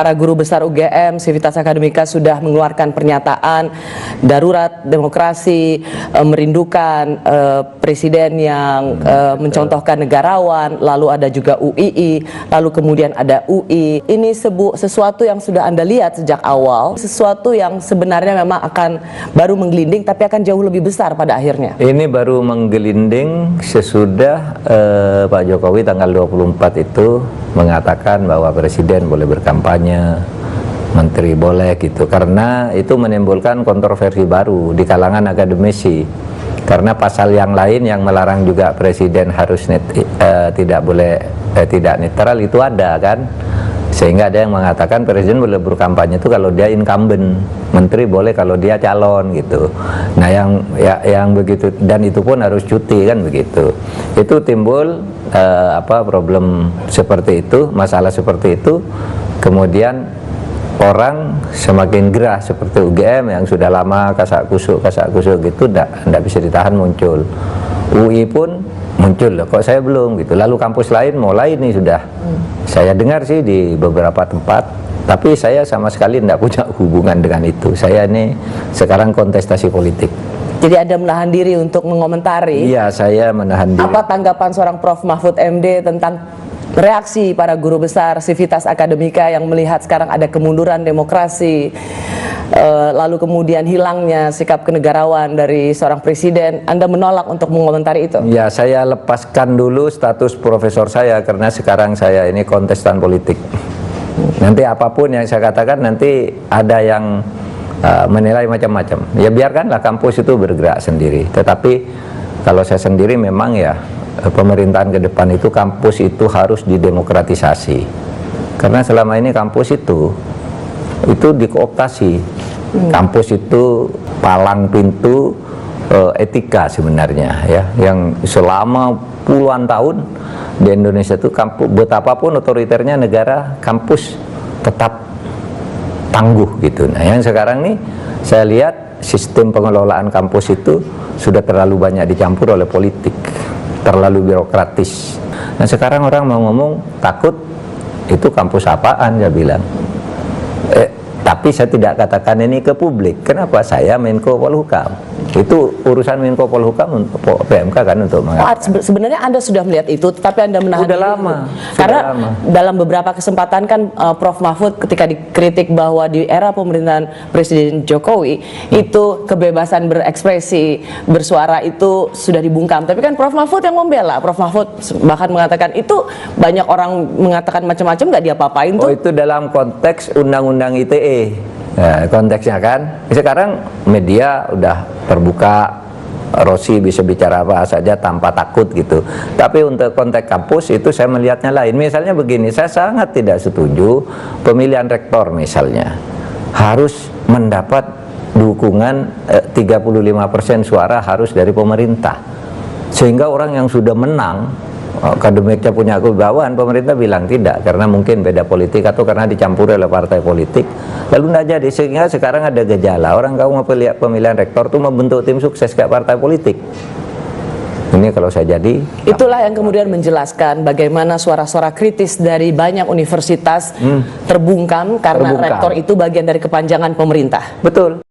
para guru besar UGM, Civitas Akademika sudah mengeluarkan pernyataan darurat demokrasi, merindukan presiden yang mencontohkan negarawan, lalu ada juga UII, lalu kemudian ada UI. Ini sesuatu yang sudah Anda lihat sejak awal, sesuatu yang sebenarnya memang akan baru menggelinding tapi akan jauh lebih besar pada akhirnya. Ini baru menggelinding sesudah Pak Jokowi tanggal 24 itu mengatakan bahwa presiden boleh berkampanye, menteri boleh gitu, karena itu menimbulkan kontroversi baru di kalangan akademisi, karena pasal yang lain yang melarang juga presiden harus tidak boleh tidak netral itu ada kan, sehingga ada yang mengatakan presiden boleh berkampanye itu kalau dia incumbent, menteri boleh kalau dia calon gitu. Nah yang begitu, dan itu pun harus cuti kan begitu. Itu timbul problem seperti itu, masalah seperti itu. Kemudian orang semakin gerah seperti UGM yang sudah lama kasak kusuk gitu, tidak bisa ditahan muncul. UI pun muncul loh, kok saya belum gitu. Lalu kampus lain mulai nih sudah. Saya dengar sih di beberapa tempat, tapi saya sama sekali tidak punya hubungan dengan itu. Saya ini sekarang kontestasi politik. Jadi Anda menahan diri untuk mengomentari? Iya, saya menahan diri. Apa tanggapan seorang Prof. Mahfud MD tentang reaksi para guru besar Civitas Akademika yang melihat sekarang ada kemunduran demokrasi, lalu kemudian hilangnya sikap kenegarawan dari seorang presiden? Anda menolak untuk mengomentari itu? Ya, saya lepaskan dulu status profesor saya karena sekarang saya ini kontestan politik. Nanti apapun yang saya katakan nanti ada yang menilai macam-macam. Ya biarkanlah kampus itu bergerak sendiri. Tetapi kalau saya sendiri memang ya pemerintahan ke depan itu kampus itu harus didemokratisasi. Karena selama ini kampus itu dikooptasi. Kampus itu palang pintu etika sebenarnya ya, yang selama puluhan tahun di Indonesia itu kampus, betapapun otoriternya negara, kampus tetap tangguh gitu. Nah yang sekarang nih saya lihat sistem pengelolaan kampus itu sudah terlalu banyak dicampur oleh politik, terlalu birokratis. Nah sekarang orang mau ngomong takut itu kampus apaan, saya bilang. Tapi saya tidak katakan ini ke publik. Kenapa? Saya Menko Polhukam. Itu urusan Menko Polhukam untuk PMK kan untuk mengatakan. Sebenarnya Anda sudah melihat itu, tapi Anda menahan diri. Lama. Karena dalam beberapa kesempatan kan Prof. Mahfud ketika dikritik bahwa di era pemerintahan Presiden Jokowi itu kebebasan berekspresi, bersuara itu sudah dibungkam. Tapi kan Prof. Mahfud yang membela. Prof. Mahfud bahkan mengatakan itu banyak orang mengatakan macam-macam, nggak diapa-apain tuh. Oh itu dalam konteks Undang-Undang ITE. Ya, konteksnya kan sekarang media udah terbuka, Rossi bisa bicara apa saja tanpa takut gitu. Tapi untuk konteks kampus itu saya melihatnya lain. Misalnya begini, saya sangat tidak setuju pemilihan rektor misalnya harus mendapat dukungan 35% suara harus dari pemerintah, sehingga orang yang sudah menang akademiknya punya kewibawaan, pemerintah bilang tidak karena mungkin beda politik atau karena dicampuri oleh partai politik, lalu tidak jadi. Sehingga sekarang ada gejala orang kalau mau pemilihan rektor tuh membentuk tim sukses kayak partai politik. Ini kalau saya jadi, itulah yang kemudian menjelaskan bagaimana suara-suara kritis dari banyak universitas terbungkam karena rektor itu bagian dari kepanjangan pemerintah. Betul.